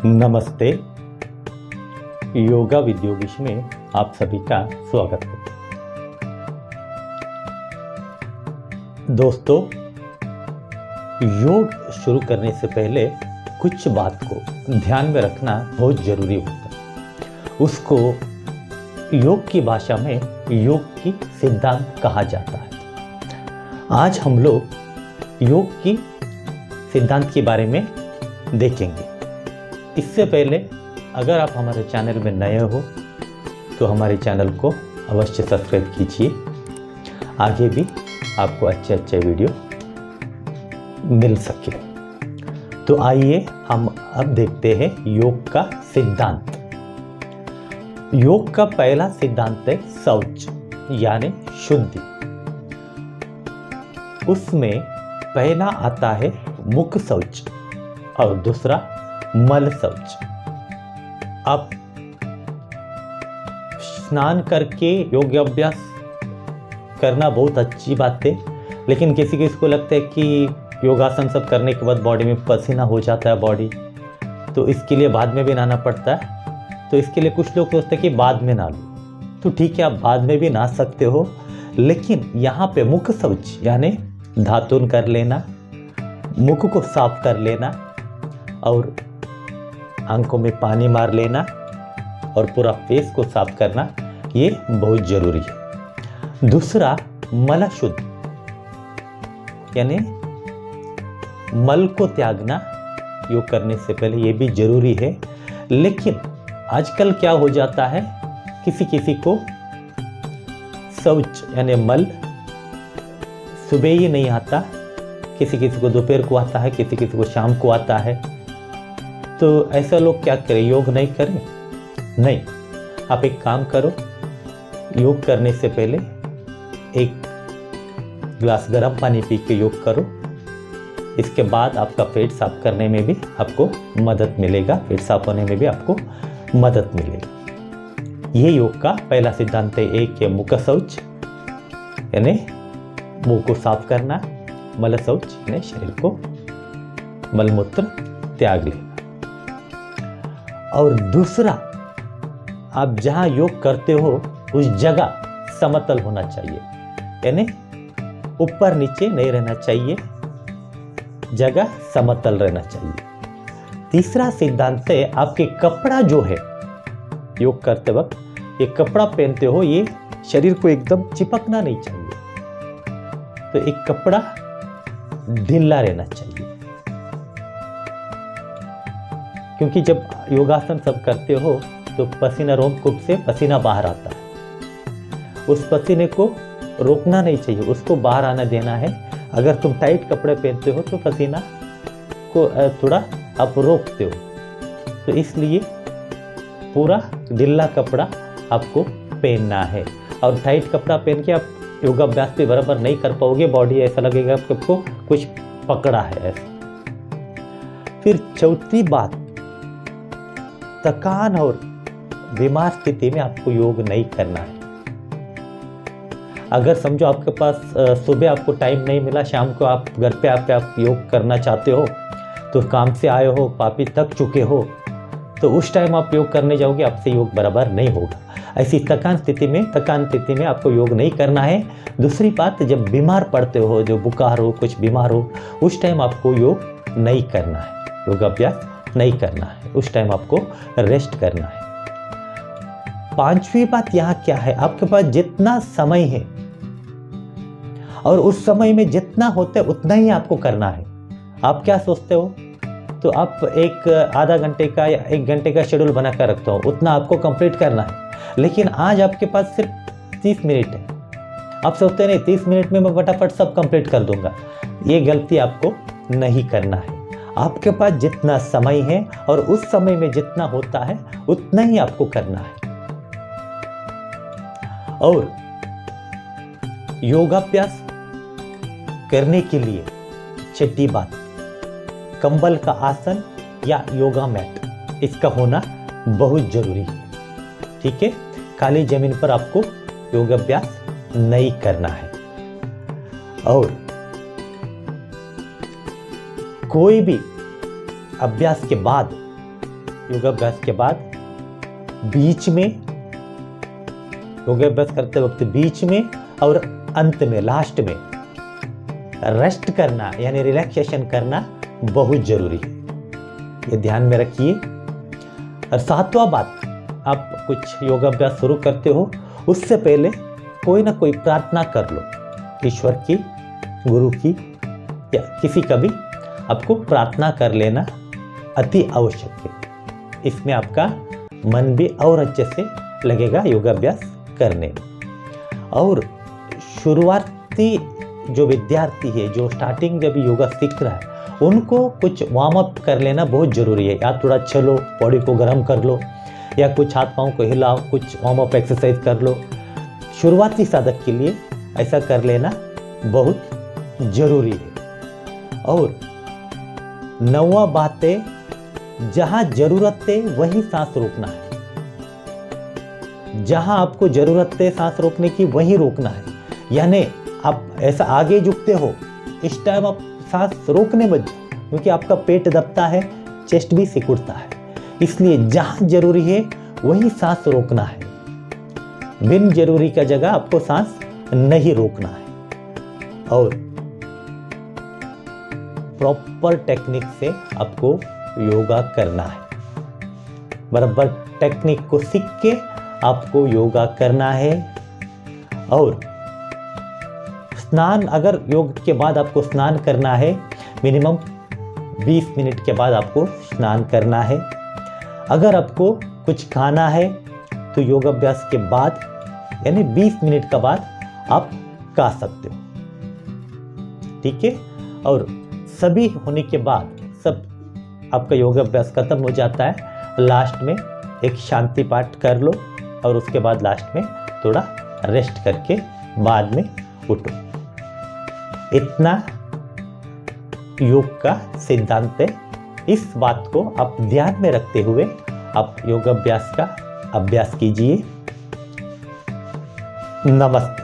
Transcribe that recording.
नमस्ते। Yoga with Yogesh में आप सभी का स्वागत है। दोस्तों, योग शुरू करने से पहले कुछ बात को ध्यान में रखना बहुत जरूरी होता है। उसको योग की भाषा में योग की सिद्धांत कहा जाता है। आज हम लोग योग की सिद्धांत के बारे में देखेंगे। इससे पहले अगर आप हमारे चैनल में नए हो तो हमारे चैनल को अवश्य सब्सक्राइब कीजिए। आगे भी आपको अच्छे अच्छे वीडियो मिल सके। तो आइए हम अब देखते हैं योग का सिद्धांत। योग का पहला सिद्धांत है शौच यानी शुद्धि। उसमें पहला आता है मुख शौच और दूसरा मल शौच। आप स्नान करके योग अभ्यास करना बहुत अच्छी बात है, लेकिन किसी को लगता है कि योगासन सब करने के बाद बॉडी में पसीना हो जाता है बॉडी, तो इसके लिए बाद में भी नहाना पड़ता है। तो इसके लिए कुछ लोग सोचते हैं कि बाद में नहा लो, तो ठीक है, आप बाद में भी नहा सकते हो। लेकिन यहाँ पे मुख शौच यानी धातुन कर लेना, मुख को साफ कर लेना और आंखों में पानी मार लेना और पूरा फेस को साफ करना, ये बहुत जरूरी है। दूसरा मल शुद्ध यानी मल को त्यागना योग करने से पहले, ये भी जरूरी है। लेकिन आजकल क्या हो जाता है, किसी को शौच यानी मल सुबह ही नहीं आता, किसी को दोपहर को आता है, किसी को शाम को आता है। तो ऐसा लोग क्या करें, योग नहीं करें? नहीं, आप एक काम करो, योग करने से पहले एक गिलास गर्म पानी पी के योग करो। इसके बाद आपका पेट साफ करने में भी आपको मदद मिलेगा, पेट साफ होने में भी आपको मदद मिलेगा। ये योग का पहला सिद्धांत है। एक है मुख शौच यानी मुंह को साफ करना, मल शौच यानी शरीर को मलमूत्र त्याग लेना। और दूसरा, आप जहां योग करते हो उस जगह समतल होना चाहिए, यानी ऊपर नीचे नहीं रहना चाहिए, जगह समतल रहना चाहिए। तीसरा सिद्धांत है, आपके कपड़ा जो है योग करते वक्त, ये कपड़ा पहनते हो, ये शरीर को एकदम चिपकना नहीं चाहिए। तो एक कपड़ा ढीला रहना चाहिए, क्योंकि जब योगासन सब करते हो तो पसीना, रोमकूप से पसीना बाहर आता है। उस पसीने को रोकना नहीं चाहिए, उसको बाहर आना देना है। अगर तुम टाइट कपड़े पहनते हो तो पसीना को थोड़ा आप रोकते हो। तो इसलिए पूरा ढीला कपड़ा आपको पहनना है। और टाइट कपड़ा पहन के आप योगाभ्यास भी बराबर नहीं कर पाओगे, बॉडी ऐसा लगेगा आपको कुछ पकड़ा है ऐसा। फिर चौथी बात, थकान और बीमार स्थिति में आपको योग नहीं करना है। अगर समझो आपके पास सुबह आपको टाइम नहीं मिला, शाम को आप घर पे आप योग करना चाहते हो, तो काम से आए हो, काफी थक चुके हो, तो उस टाइम आप योग करने जाओगे, आपसे योग बराबर नहीं होगा। ऐसी थकान स्थिति में आपको योग नहीं करना है। दूसरी बात, जब बीमार पड़ते हो, जो बुखार हो, कुछ बीमार हो, उस टाइम आपको योग नहीं करना है, योगाभ्यास नहीं करना है, उस टाइम आपको रेस्ट करना है। पांचवी बात यहाँ क्या है, आपके पास जितना समय है और उस समय में जितना होता है उतना ही आपको करना है। आप क्या सोचते हो, तो आप एक आधा घंटे का या 1 घंटे का शेड्यूल बना कर रखते हो, उतना आपको कंप्लीट करना है। लेकिन आज आपके पास सिर्फ 30 मिनट है, आप सोचते नहीं 30 मिनट में मैं फटाफट सब कंप्लीट कर दूंगा। ये गलती आपको नहीं करना है। आपके पास जितना समय है और उस समय में जितना होता है उतना ही आपको करना है। और योगाभ्यास करने के लिए छठी बात, कंबल का आसन या योगा मैट, इसका होना बहुत जरूरी है। ठीक है, खाली जमीन पर आपको योगाभ्यास नहीं करना है। और कोई भी अभ्यास के बाद योगाभ्यास के बाद बीच में, योगाभ्यास करते वक्त बीच में और अंत में, लास्ट में रेस्ट करना यानी रिलैक्सेशन करना बहुत जरूरी है, ये ध्यान में रखिए। और सातवां बात, आप कुछ योगाभ्यास शुरू करते हो उससे पहले कोई ना कोई प्रार्थना कर लो, ईश्वर की, गुरु की या किसी का भी आपको प्रार्थना कर लेना अति आवश्यक है। इसमें आपका मन भी और अच्छे से लगेगा योगाभ्यास करने में। और शुरुआती जो विद्यार्थी है, जो स्टार्टिंग जब योगा सीख रहा है, उनको कुछ वार्म अप कर लेना बहुत ज़रूरी है। या थोड़ा चलो, बॉडी को गर्म कर लो, या कुछ हाथ पाँव को हिलाओ, कुछ वार्म अप एक्सरसाइज कर लो। शुरुआती साधक के लिए ऐसा कर लेना बहुत ज़रूरी है। और 9वां बात है, जहाँ ज़रूरत है वही सांस रोकना है। जहाँ आपको ज़रूरत है सांस रोकने की वहीं रोकना है। यानी आप ऐसा आगे झुकते हो, इस टाइम आप सांस रोकने मत जाओ, क्योंकि आपका पेट दबता है, चेस्ट भी सिकुड़ता है। इसलिए जहाँ जरूरी है वही सांस रोकना है, बिन जरूरी का जगह आपको सांस नहीं रोकना है। और प्रॉपर टेक्निक से आपको योगा करना है। बराबर टेक्निक को सीख के आपको योगा करना है। और स्नान, अगर योग के बाद आपको स्नान करना है, मिनिमम 20 मिनट के बाद आपको स्नान करना है। अगर आपको कुछ खाना है तो योगाभ्यास के बाद यानी 20 मिनट के बाद आप खा सकते हो, ठीक है। और सभी होने के बाद, सब आपका योगाभ्यास खत्म हो जाता है, लास्ट में एक शांति पाठ कर लो और उसके बाद लास्ट में थोड़ा रेस्ट करके बाद में उठो। इतना योग का सिद्धांत है। इस बात को आप ध्यान में रखते हुए आप योगाभ्यास का अभ्यास कीजिए। नमस्ते।